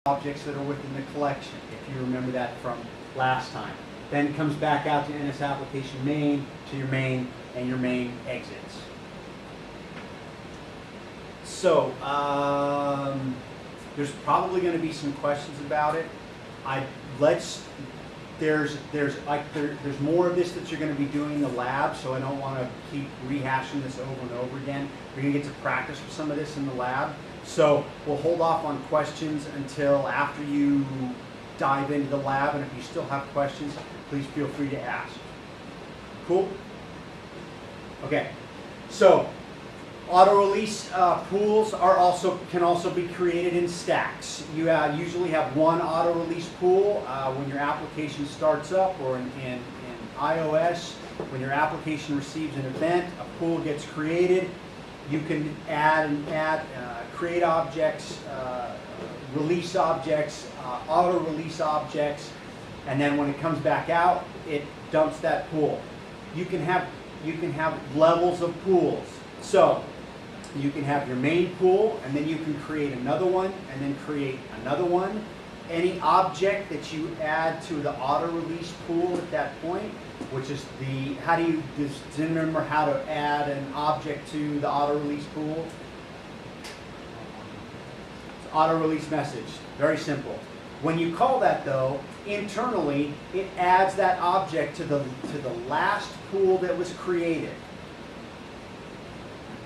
objects that are within the collection, if you remember that from last time. Then it comes back out to NS application main, to your main, and your main exits. So, there's probably going to be some questions about it. There's more of this that you're going to be doing in the lab, so I don't want to keep rehashing this over and over again. You're going to get to practice with some of this in the lab. So we'll hold off on questions until after you dive into the lab, and if you still have questions, please feel free to ask. Cool? Okay, so auto-release pools can also be created in stacks. You usually have one auto-release pool when your application starts up, or in iOS, when your application receives an event, a pool gets created. You can create objects, release objects, auto-release objects, and then when it comes back out, it dumps that pool. You can have levels of pools. So you can have your main pool, and then you can create another one, and then create another one. Any object that you add to the auto-release pool at that point, which is does anyone remember how to add an object to the auto-release pool? It's auto-release message, very simple. When you call that though, internally, it adds that object to the last pool that was created.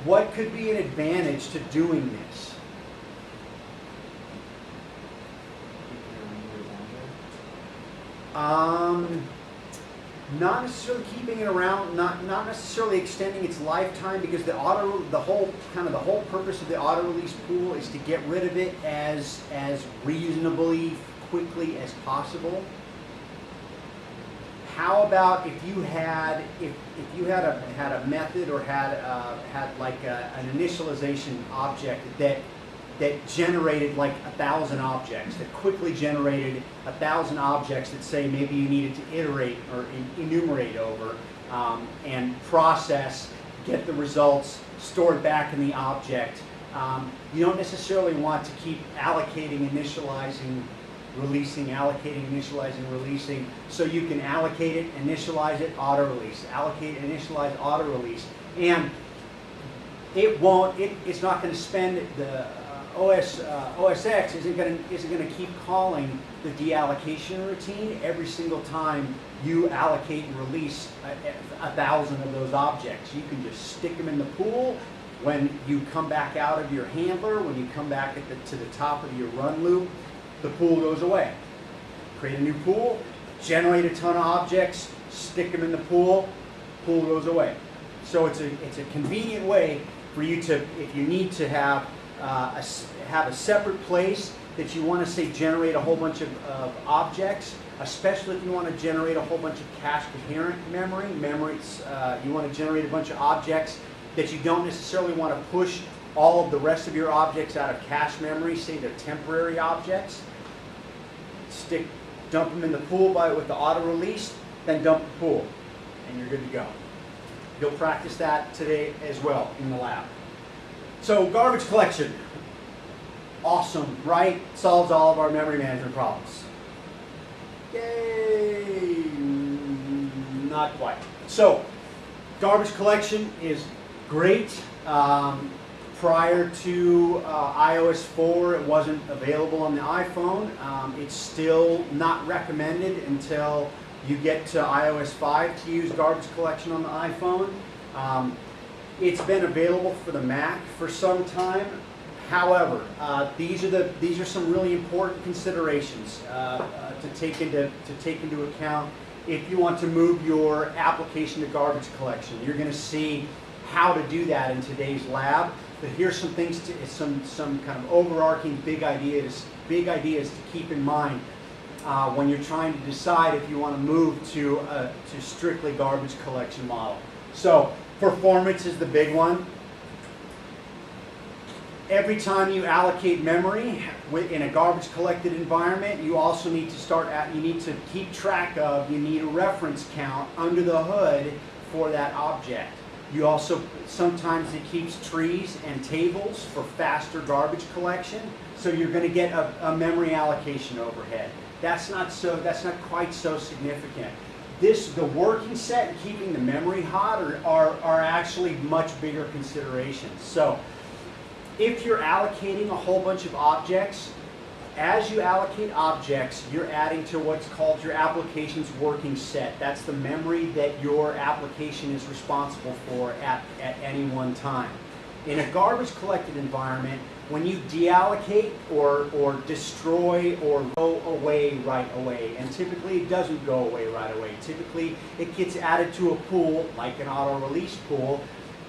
What could be an advantage to doing this? Not necessarily keeping it around, not necessarily extending its lifetime, because the whole purpose of the auto release pool is to get rid of it as reasonably quickly as possible. How about if you had a method, or had like an initialization object that generated like 1,000 objects, that quickly generated 1,000 objects that say maybe you needed to iterate or enumerate over, and process, get the results stored back in the object. You don't necessarily want to keep allocating, initializing, releasing, allocating, initializing, releasing. So you can allocate it, initialize it, auto-release, allocate, initialize, auto-release, and it's not going to spend the OSX isn't going to keep calling the deallocation routine every single time you allocate and release 1,000 of those objects. You can just stick them in the pool. When you come back out of your handler, when you come back to the top of your run loop, the pool goes away. Create a new pool, generate a ton of objects, stick them in the pool goes away. So it's a convenient way for you to, if you need to have a separate place that you want to say generate a whole bunch of objects, especially if you want to generate a whole bunch of cache coherent memories. You want to generate a bunch of objects that you don't necessarily want to push all of the rest of your objects out of cache memory, say they're temporary objects. Dump them in the pool with the auto release, then dump the pool, and you're good to go. You'll practice that today as well in the lab. So garbage collection, awesome, right? Solves all of our memory management problems. Yay! Not quite. So garbage collection is great. Prior to iOS 4, it wasn't available on the iPhone. It's still not recommended until you get to iOS 5 to use garbage collection on the iPhone. It's been available for the Mac for some time. However, these are some really important considerations to take into account if you want to move your application to garbage collection. You're going to see how to do that in today's lab. But here's some things, some kind of overarching big ideas to keep in mind when you're trying to decide if you want to move to strictly garbage collection model. So performance is the big one. Every time you allocate memory in a garbage collected environment, you also need to keep track of, you need a reference count under the hood for that object. You also, sometimes it keeps trees and tables for faster garbage collection. So you're going to get a memory allocation overhead. That's not quite so significant. The working set and keeping the memory hot are actually much bigger considerations. So if you're allocating a whole bunch of objects, as you allocate objects, you're adding to what's called your application's working set. That's the memory that your application is responsible for at any one time. In a garbage collected environment, when you deallocate or destroy or go away right away, and typically it doesn't go away right away. Typically it gets added to a pool, like an auto-release pool,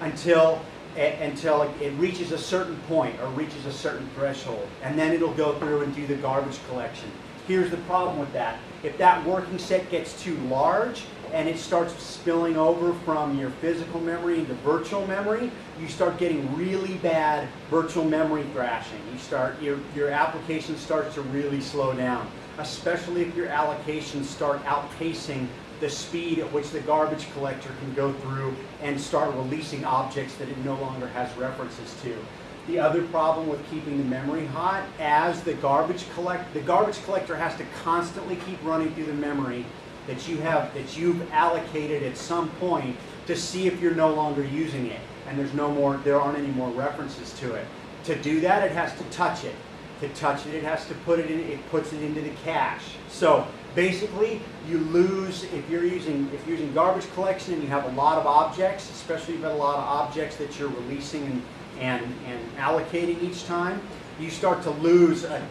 until it reaches a certain point or reaches a certain threshold, and then it'll go through and do the garbage collection. Here's the problem with that. If that working set gets too large and it starts spilling over from your physical memory into virtual memory, you start getting really bad virtual memory thrashing. Your application starts to really slow down, especially if your allocations start outpacing the speed at which the garbage collector can go through and start releasing objects that it no longer has references to. The other problem with keeping the memory hot, as the garbage collector has to constantly keep running through the memory that you've allocated at some point to see if you're no longer using it, and there aren't any more references to it. To do that, it has to touch it. To touch it, it has to put it in. It puts it into the cache. So basically, you lose if you're using garbage collection and you have a lot of objects, especially if you have a lot of objects that you're releasing and allocating each time. You start to lose a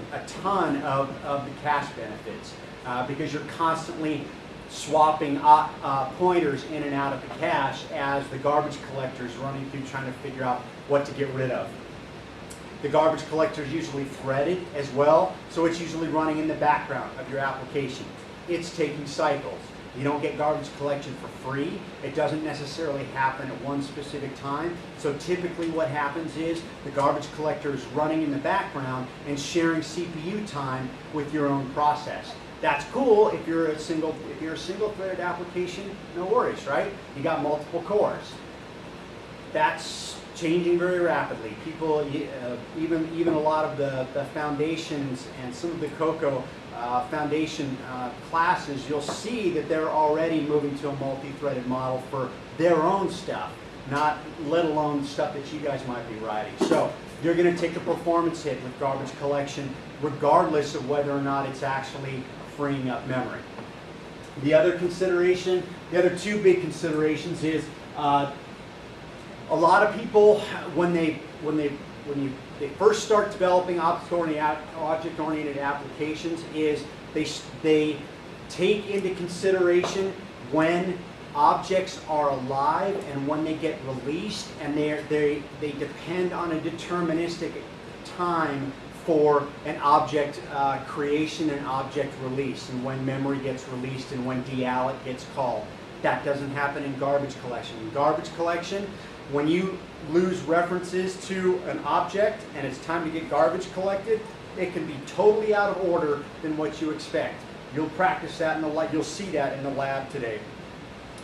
ton of the cache benefits because you're constantly swapping pointers in and out of the cache as the garbage collector is running through trying to figure out what to get rid of. The garbage collector is usually threaded as well, so it's usually running in the background of your application. It's taking cycles. You don't get garbage collection for free. It doesn't necessarily happen at one specific time. So typically what happens is the garbage collector is running in the background and sharing CPU time with your own process. That's cool if you're a single threaded application, no worries, right? You got multiple cores. That's changing very rapidly. People, even a lot of the foundations and some of the COCO foundation classes, you'll see that they're already moving to a multi-threaded model for their own stuff, not let alone stuff that you guys might be writing. So you're going to take a performance hit with garbage collection regardless of whether or not it's actually freeing up memory. The other two big considerations is a lot of people, when they first start developing object-oriented applications, is they take into consideration when objects are alive and when they get released, and they depend on a deterministic time for an object creation and object release, and when memory gets released and when dealloc gets called. That doesn't happen in garbage collection. In garbage collection, when you lose references to an object and it's time to get garbage collected, it can be totally out of order than what you expect. You'll practice that you'll see that in the lab today.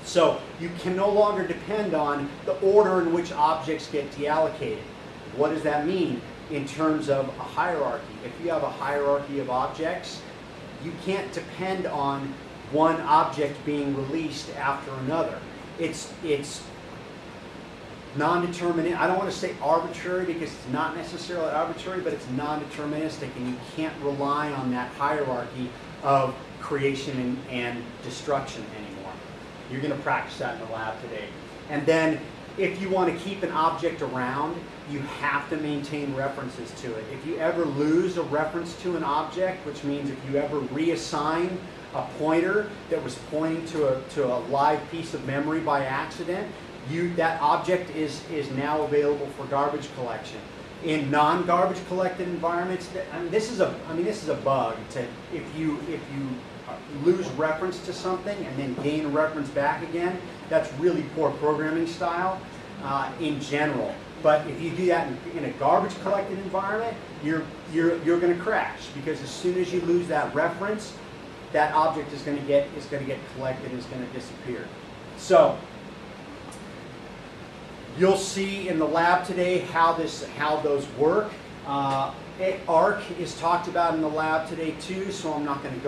So you can no longer depend on the order in which objects get deallocated. What does that mean in terms of a hierarchy? If you have a hierarchy of objects, you can't depend on one object being released after another. It's non-determinate. I don't want to say arbitrary because it's not necessarily arbitrary, but it's non-deterministic, and you can't rely on that hierarchy of creation and destruction anymore. You're going to practice that in the lab today. And then if you want to keep an object around, you have to maintain references to it. If you ever lose a reference to an object, which means if you ever reassign a pointer that was pointing to a live piece of memory by accident, that object is now available for garbage collection. In non-garbage collected environments, this is a bug. If you lose reference to something and then gain reference back again, that's really poor programming style in general. But if you do that in a garbage collected environment, you're going to crash, because as soon as you lose that reference, that object is going to get collected and is going to disappear. So you'll see in the lab today how those work. ARC is talked about in the lab today too, so I'm not going to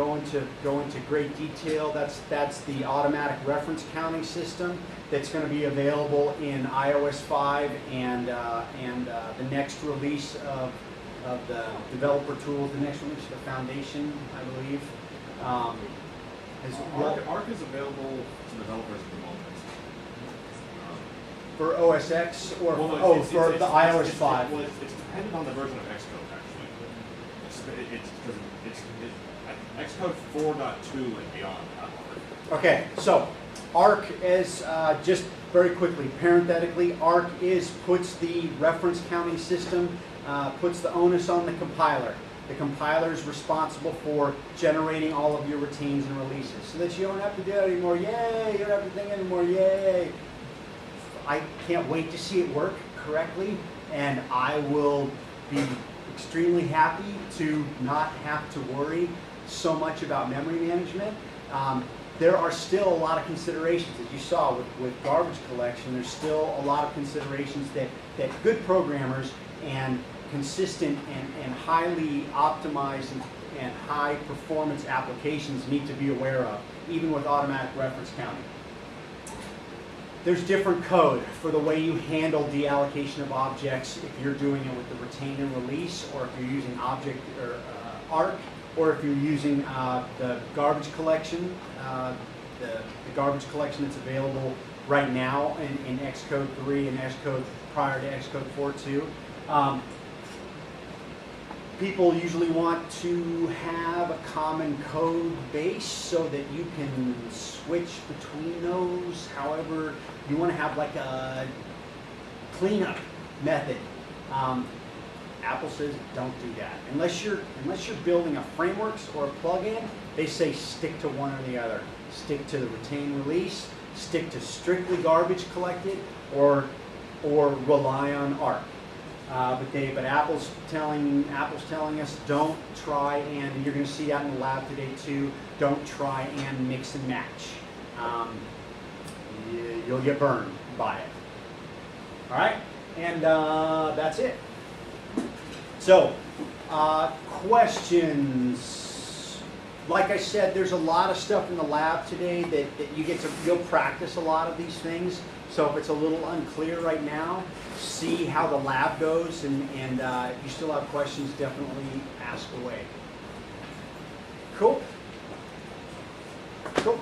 go into great detail. That's the automatic reference counting system that's going to be available in iOS 5 and the next release of the developer tools, the next release of the foundation, I believe. ARC is available to developers at the moment. For OS X or well, for the iOS 5? It's dependent on the version of Xcode, actually. Xcode 4.2 and beyond. Okay, so ARC is, just very quickly, parenthetically, ARC puts the reference counting system, puts the onus on the compiler. The compiler is responsible for generating all of your retains and releases so that you don't have to do that anymore. Yay! You don't have to think anymore. Yay! I can't wait to see it work correctly, and I will be extremely happy to not have to worry so much about memory management. There are still a lot of considerations, as you saw with garbage collection. There's still a lot of considerations that good programmers and consistent and highly optimized and high performance applications need to be aware of, even with automatic reference counting. There's different code for the way you handle deallocation of objects if you're doing it with the retain and release, or if you're using object or ARC, or if you're using the garbage collection, the garbage collection that's available right now in Xcode 3 and Xcode prior to Xcode 4.2. People usually want to have a common code base so that you can switch between those. However, you want to have like a cleanup method. Apple says don't do that. Unless you're building a framework or a plugin, they say stick to one or the other. Stick to the retain release, stick to strictly garbage collected, or rely on ARC. But Apple's telling us don't try, and you're going to see that in the lab today too. Don't try and mix and match. You'll get burned by it. All right, and that's it. So, questions. Like I said, there's a lot of stuff in the lab today that you'll practice a lot of these things. So if it's a little unclear right now, see how the lab goes, and if you still have questions, definitely ask away. Cool? Cool.